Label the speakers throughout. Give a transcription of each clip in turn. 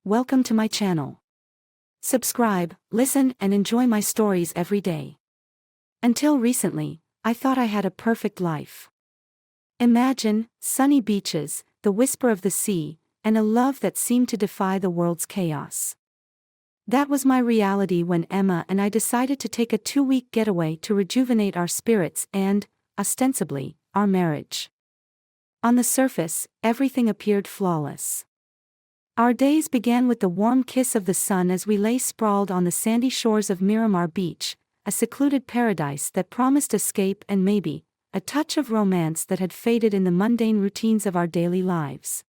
Speaker 1: welcome to my channel. Subscribe, listen, and enjoy my stories every day. Until recently, I thought I had a perfect life. Imagine sunny beaches, the whisper of the sea, and a love that seemed to defy the world's chaos. That was my reality when Emma and I decided to take a 2-week getaway to rejuvenate our spirits and, ostensibly, our marriage. On the surface, everything appeared flawless. Our days began with the warm kiss of the sun as we lay sprawled on the sandy shores of Miramar Beach, a secluded paradise that promised escape and maybe a touch of romance that had faded in the mundane routines of our daily lives.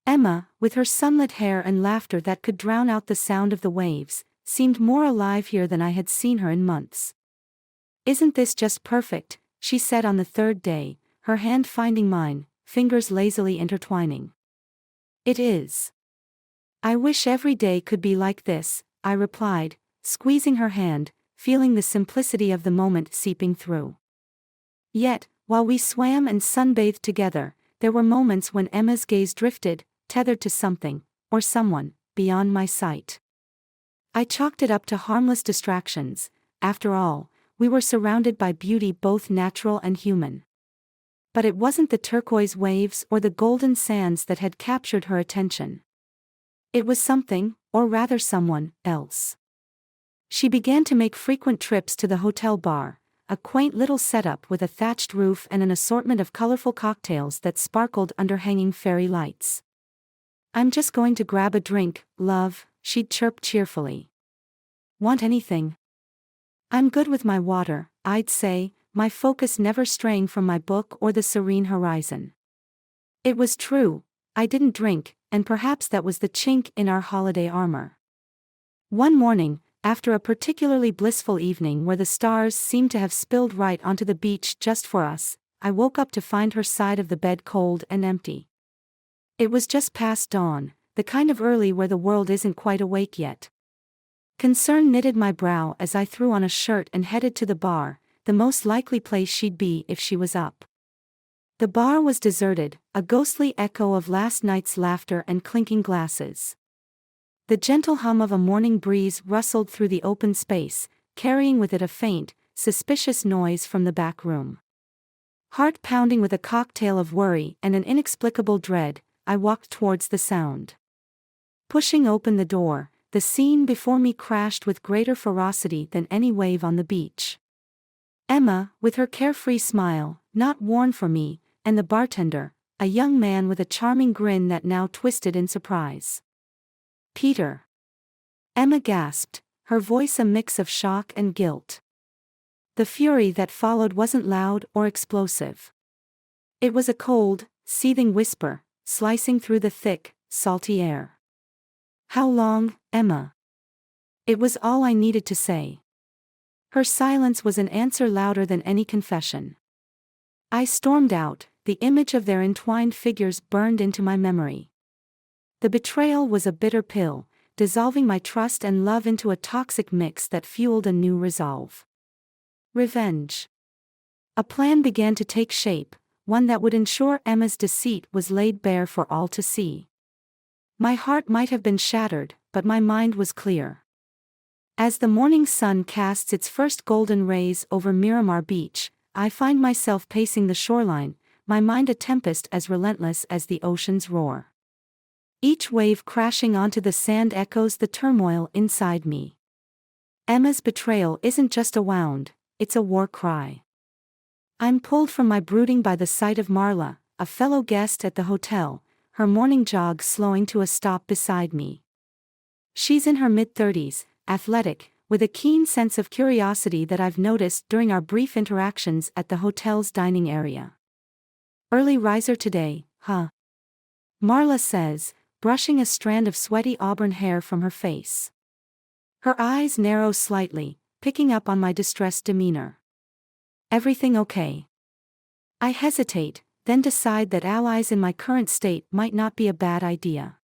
Speaker 1: Emma, with her sunlit hair and laughter that could drown out the sound of the waves, seemed more alive here than I had seen her in months. "Isn't this just perfect?" she said on the third day, her hand finding mine, fingers lazily intertwining. "It is. I wish every day could be like this," I replied, squeezing her hand, feeling the simplicity of the moment seeping through. Yet, while we swam and sunbathed together, there were moments when Emma's gaze drifted, tethered to something, or someone, beyond my sight. I chalked it up to harmless distractions. After all, we were surrounded by beauty both natural and human. But it wasn't the turquoise waves or the golden sands that had captured her attention. It was something, or rather someone, else. She began to make frequent trips to the hotel bar, a quaint little setup with a thatched roof and an assortment of colorful cocktails that sparkled under hanging fairy lights. "I'm just going to grab a drink, love," she'd chirp cheerfully. "Want anything?" "I'm good with my water," I'd say, my focus never straying from my book or the serene horizon. It was true, I didn't drink, and perhaps that was the chink in our holiday armor. One morning, after a particularly blissful evening where the stars seemed to have spilled right onto the beach just for us, I woke up to find her side of the bed cold and empty. It was just past dawn, the kind of early where the world isn't quite awake yet. Concern knitted my brow as I threw on a shirt and headed to the bar, the most likely place she'd be if she was up. The bar was deserted, a ghostly echo of last night's laughter and clinking glasses. The gentle hum of a morning breeze rustled through the open space, carrying with it a faint, suspicious noise from the back room. Heart pounding with a cocktail of worry and an inexplicable dread, I walked towards the sound. Pushing open the door, the scene before me crashed with greater ferocity than any wave on the beach. Emma, with her carefree smile, not worn for me, and the bartender, a young man with a charming grin that now twisted in surprise. "Peter." Emma gasped, her voice a mix of shock and guilt. The fury that followed wasn't loud or explosive. It was a cold, seething whisper, slicing through the thick, salty air. "How long, Emma?" It was all I needed to say. Her silence was an answer louder than any confession. I stormed out, the image of their entwined figures burned into my memory. The betrayal was a bitter pill, dissolving my trust and love into a toxic mix that fueled a new resolve. Revenge. A plan began to take shape, one that would ensure Emma's deceit was laid bare for all to see. My heart might have been shattered, but my mind was clear. As the morning sun casts its first golden rays over Miramar Beach, I find myself pacing the shoreline, my mind a tempest as relentless as the ocean's roar. Each wave crashing onto the sand echoes the turmoil inside me. Emma's betrayal isn't just a wound, it's a war cry. I'm pulled from my brooding by the sight of Marla, a fellow guest at the hotel, her morning jog slowing to a stop beside me. She's in her mid-30s, athletic, with a keen sense of curiosity that I've noticed during our brief interactions at the hotel's dining area. "Early riser today, huh?" Marla says, brushing a strand of sweaty auburn hair from her face. Her eyes narrow slightly, picking up on my distressed demeanor. "Everything okay?" I hesitate, then decide that allies in my current state might not be a bad idea.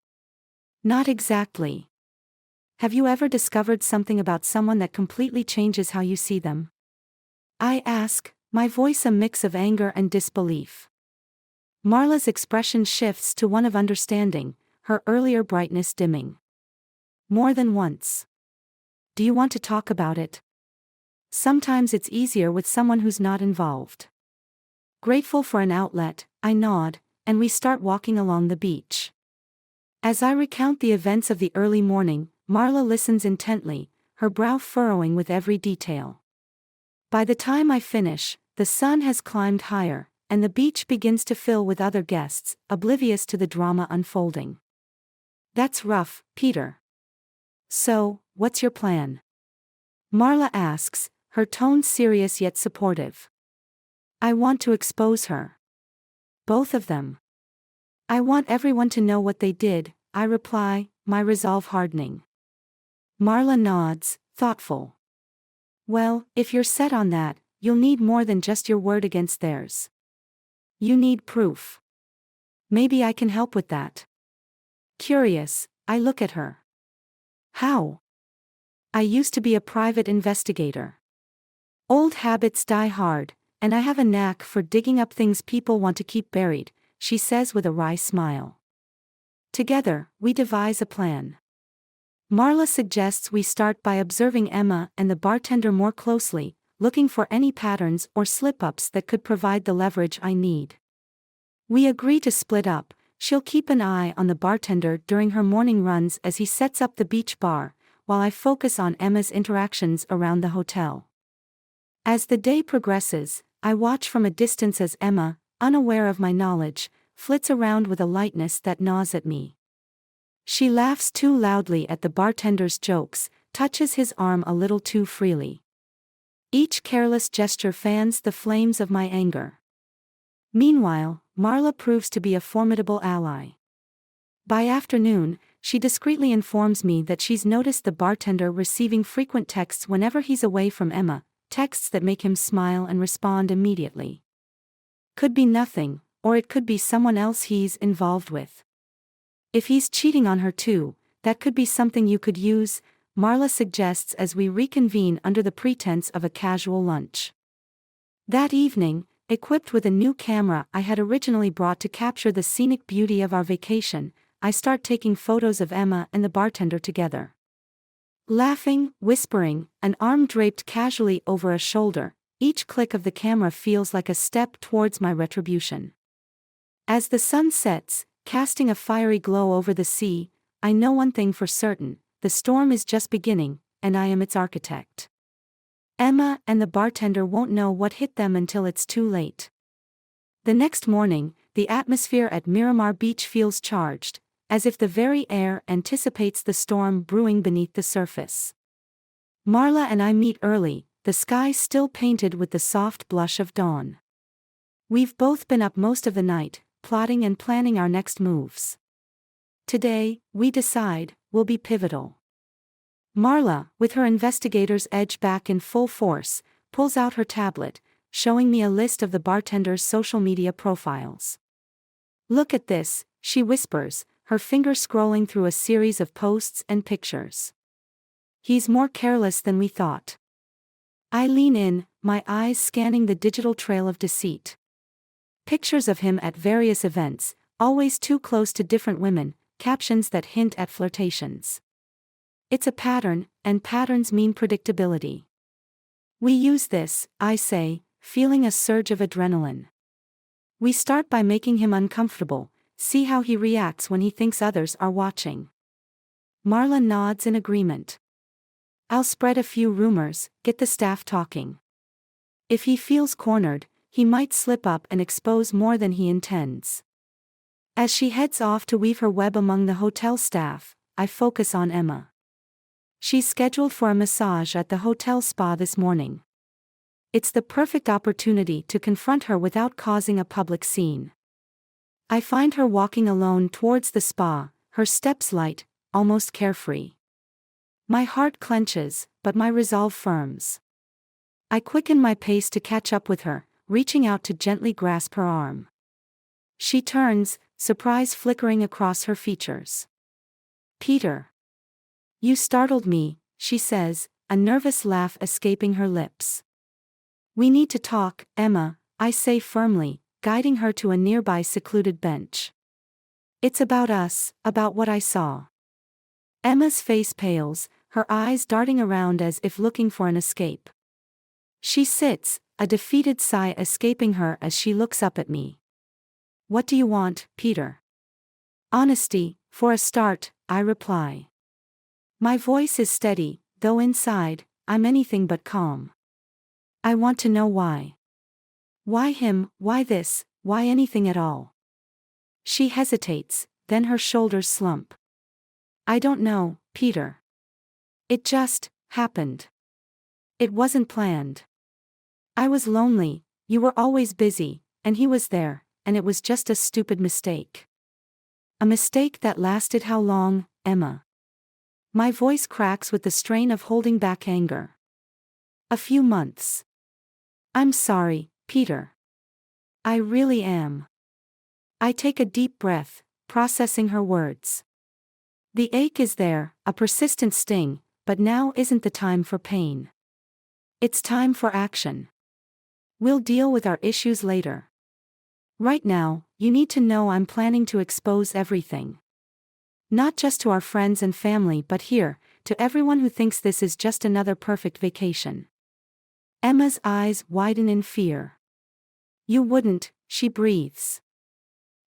Speaker 1: "Not exactly. Have you ever discovered something about someone that completely changes how you see them?" I ask, my voice a mix of anger and disbelief. Marla's expression shifts to one of understanding, her earlier brightness dimming. More than once. Do you want to talk about it? Sometimes it's easier with someone who's not involved. Grateful for an outlet, I nod, and we start walking along the beach. As I recount the events of the early morning, Marla listens intently, her brow furrowing with every detail. By the time I finish, the sun has climbed higher, and the beach begins to fill with other guests, oblivious to the drama unfolding. That's rough, Peter. So, what's your plan? Marla asks, her tone serious yet supportive. I want to expose her. Both of them. I want everyone to know what they did, I reply, my resolve hardening. Marla nods, thoughtful. Well, if you're set on that, you'll need more than just your word against theirs. You need proof. Maybe I can help with that. Curious, I look at her. How? I used to be a private investigator. Old habits die hard, and I have a knack for digging up things people want to keep buried, she says with a wry smile. Together, we devise a plan. Marla suggests we start by observing Emma and the bartender more closely, looking for any patterns or slip-ups that could provide the leverage I need. We agree to split up. She'll keep an eye on the bartender during her morning runs as he sets up the beach bar, while I focus on Emma's interactions around the hotel. As the day progresses, I watch from a distance as Emma, unaware of my knowledge, flits around with a lightness that gnaws at me. She laughs too loudly at the bartender's jokes, touches his arm a little too freely. Each careless gesture fans the flames of my anger. Meanwhile, Marla proves to be a formidable ally. By afternoon, she discreetly informs me that she's noticed the bartender receiving frequent texts whenever he's away from Emma, texts that make him smile and respond immediately. Could be nothing, or it could be someone else he's involved with. If he's cheating on her too, that could be something you could use, Marla suggests as we reconvene under the pretense of a casual lunch. That evening, equipped with a new camera I had originally brought to capture the scenic beauty of our vacation, I start taking photos of Emma and the bartender together. Laughing, whispering, an arm draped casually over a shoulder, each click of the camera feels like a step towards my retribution. As the sun sets, casting a fiery glow over the sea, I know one thing for certain, the storm is just beginning, and I am its architect. Emma and the bartender won't know what hit them until it's too late. The next morning, the atmosphere at Miramar Beach feels charged, as if the very air anticipates the storm brewing beneath the surface. Marla and I meet early, the sky still painted with the soft blush of dawn. We've both been up most of the night, plotting and planning our next moves. Today, we decide, will be pivotal. Marla, with her investigator's edge back in full force, pulls out her tablet, showing me a list of the bartender's social media profiles. Look at this, she whispers, her finger scrolling through a series of posts and pictures. He's more careless than we thought. I lean in, my eyes scanning the digital trail of deceit. Pictures of him at various events, always too close to different women, captions that hint at flirtations. It's a pattern, and patterns mean predictability. We use this, I say, feeling a surge of adrenaline. We start by making him uncomfortable, see how he reacts when he thinks others are watching. Marla nods in agreement. I'll spread a few rumors, get the staff talking. If he feels cornered, he might slip up and expose more than he intends. As she heads off to weave her web among the hotel staff, I focus on Emma. She's scheduled for a massage at the hotel spa this morning. It's the perfect opportunity to confront her without causing a public scene. I find her walking alone towards the spa, her steps light, almost carefree. My heart clenches, but my resolve firms. I quicken my pace to catch up with her, reaching out to gently grasp her arm. She turns, surprise flickering across her features. Peter. You startled me, she says, a nervous laugh escaping her lips. We need to talk, Emma, I say firmly, guiding her to a nearby secluded bench. It's about us, about what I saw. Emma's face pales, her eyes darting around as if looking for an escape. She sits, a defeated sigh escaping her as she looks up at me. What do you want, Peter? Honesty, for a start, I reply. My voice is steady, though inside, I'm anything but calm. I want to know why. Why him, why this, why anything at all? She hesitates, then her shoulders slump. I don't know, Peter. It just happened. It wasn't planned. I was lonely, you were always busy, and he was there, and it was just a stupid mistake. A mistake that lasted how long, Emma? My voice cracks with the strain of holding back anger. A few months. I'm sorry, Peter. I really am. I take a deep breath, processing her words. The ache is there, a persistent sting, but now isn't the time for pain. It's time for action. We'll deal with our issues later. Right now, you need to know I'm planning to expose everything. Not just to our friends and family but here, to everyone who thinks this is just another perfect vacation. Emma's eyes widen in fear. You wouldn't, she breathes.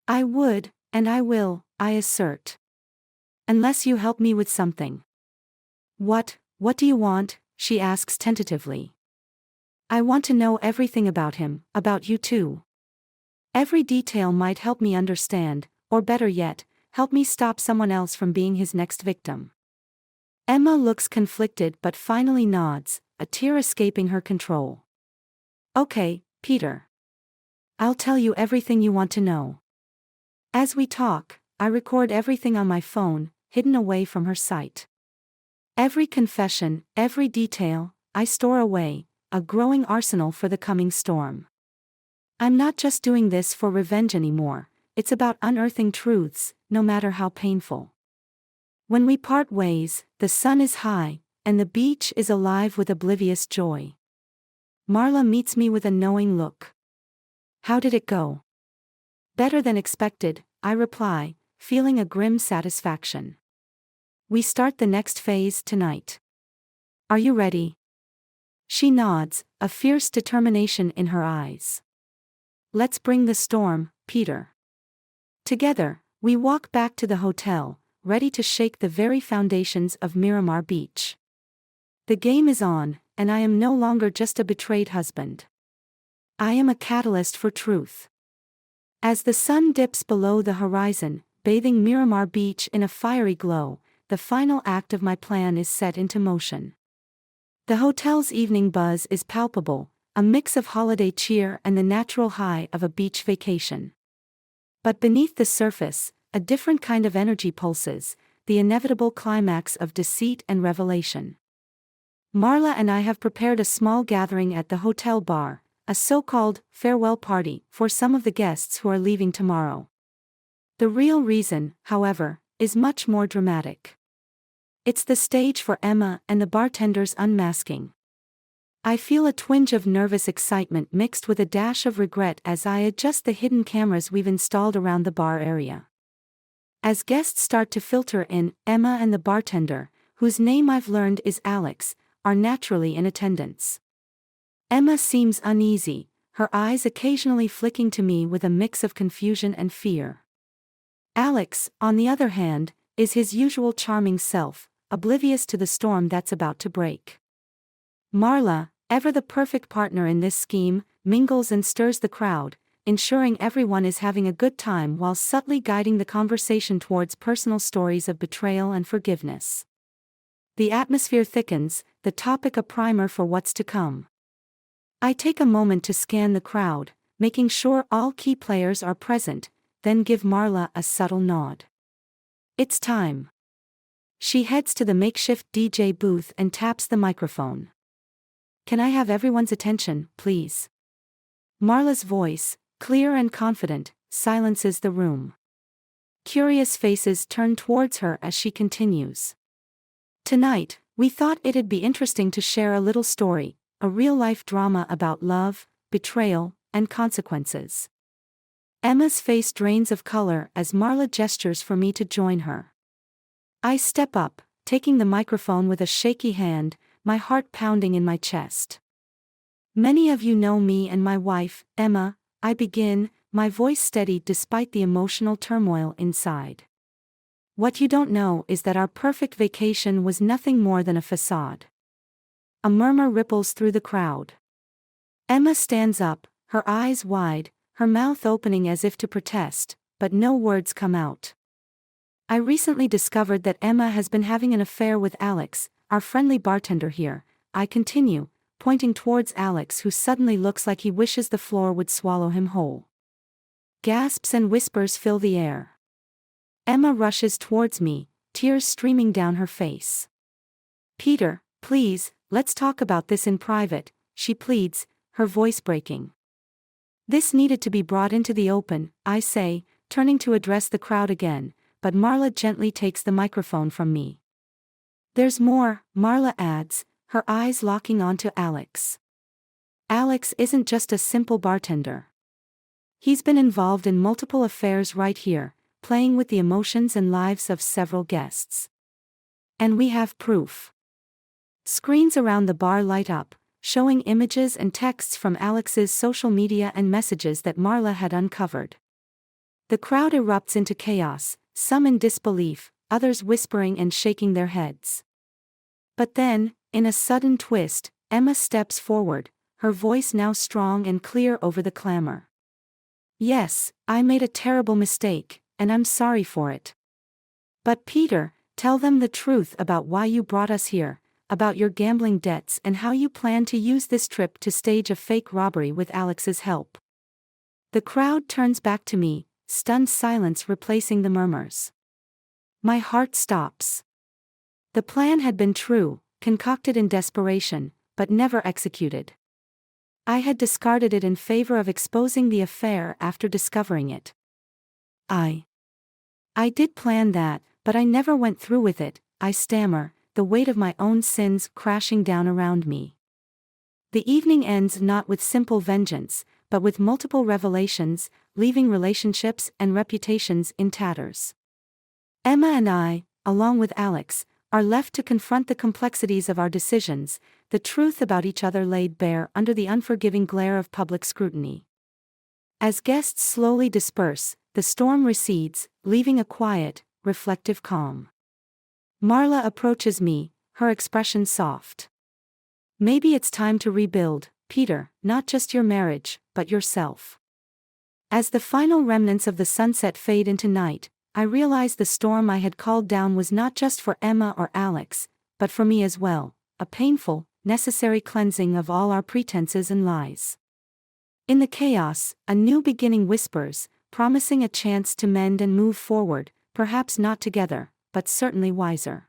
Speaker 1: I would, and I will, I assert. Unless you help me with something. What do you want? She asks tentatively. I want to know everything about him, about you too. Every detail might help me understand, or better yet, help me stop someone else from being his next victim. Emma looks conflicted but finally nods, a tear escaping her control. Okay, Peter. I'll tell you everything you want to know. As we talk, I record everything on my phone, hidden away from her sight. Every confession, every detail, I store away, a growing arsenal for the coming storm. I'm not just doing this for revenge anymore, it's about unearthing truths, no matter how painful. When we part ways, the sun is high, and the beach is alive with oblivious joy. Marla meets me with a knowing look. How did it go? Better than expected, I reply, feeling a grim satisfaction. We start the next phase tonight. Are you ready? She nods, a fierce determination in her eyes. Let's bring the storm, Peter. Together, we walk back to the hotel, ready to shake the very foundations of Miramar Beach. The game is on, and I am no longer just a betrayed husband. I am a catalyst for truth. As the sun dips below the horizon, bathing Miramar Beach in a fiery glow, the final act of my plan is set into motion. The hotel's evening buzz is palpable, a mix of holiday cheer and the natural high of a beach vacation. But beneath the surface, a different kind of energy pulses, the inevitable climax of deceit and revelation. Marla and I have prepared a small gathering at the hotel bar, a so-called farewell party for some of the guests who are leaving tomorrow. The real reason, however, is much more dramatic. It's the stage for Emma and the bartender's unmasking. I feel a twinge of nervous excitement mixed with a dash of regret as I adjust the hidden cameras we've installed around the bar area. As guests start to filter in, Emma and the bartender, whose name I've learned is Alex, are naturally in attendance. Emma seems uneasy, her eyes occasionally flicking to me with a mix of confusion and fear. Alex, on the other hand, is his usual charming self, oblivious to the storm that's about to break. Marla, ever the perfect partner in this scheme, mingles and stirs the crowd, ensuring everyone is having a good time while subtly guiding the conversation towards personal stories of betrayal and forgiveness. The atmosphere thickens, the topic a primer for what's to come. I take a moment to scan the crowd, making sure all key players are present, then give Marla a subtle nod. It's time. She heads to the makeshift DJ booth and taps the microphone. Can I have everyone's attention, please? Marla's voice, clear and confident, silences the room. Curious faces turn towards her as she continues. Tonight, we thought it'd be interesting to share a little story, a real-life drama about love, betrayal, and consequences. Emma's face drains of color as Marla gestures for me to join her. I step up, taking the microphone with a shaky hand, my heart pounding in my chest. Many of you know me and my wife, Emma, I begin, my voice steady despite the emotional turmoil inside. What you don't know is that our perfect vacation was nothing more than a facade. A murmur ripples through the crowd. Emma stands up, her eyes wide, her mouth opening as if to protest, but no words come out. I recently discovered that Emma has been having an affair with Alex, our friendly bartender here, I continue, pointing towards Alex who suddenly looks like he wishes the floor would swallow him whole. Gasps and whispers fill the air. Emma rushes towards me, tears streaming down her face. Peter, please, let's talk about this in private, she pleads, her voice breaking. This needed to be brought into the open, I say, turning to address the crowd again, but Marla gently takes the microphone from me. There's more, Marla adds, her eyes locking onto Alex. Alex isn't just a simple bartender. He's been involved in multiple affairs right here, playing with the emotions and lives of several guests. And we have proof. Screens around the bar light up, showing images and texts from Alex's social media and messages that Marla had uncovered. The crowd erupts into chaos, some in disbelief, others whispering and shaking their heads. But then, in a sudden twist, Emma steps forward, her voice now strong and clear over the clamor. Yes, I made a terrible mistake, and I'm sorry for it. But Peter, tell them the truth about why you brought us here, about your gambling debts and how you plan to use this trip to stage a fake robbery with Alex's help. The crowd turns back to me, stunned silence replacing the murmurs. My heart stops. The plan had been true, concocted in desperation, but never executed. I had discarded it in favor of exposing the affair after discovering it. I did plan that, but I never went through with it, I stammer, the weight of my own sins crashing down around me. The evening ends not with simple vengeance, but with multiple revelations, leaving relationships and reputations in tatters. Emma and I, along with Alex, are left to confront the complexities of our decisions, the truth about each other laid bare under the unforgiving glare of public scrutiny. As guests slowly disperse, the storm recedes, leaving a quiet, reflective calm. Marla approaches me, her expression soft. Maybe it's time to rebuild, Peter, not just your marriage, but yourself. As the final remnants of the sunset fade into night, I realize the storm I had called down was not just for Emma or Alex, but for me as well, a painful, necessary cleansing of all our pretenses and lies. In the chaos, a new beginning whispers, promising a chance to mend and move forward, perhaps not together, but certainly wiser.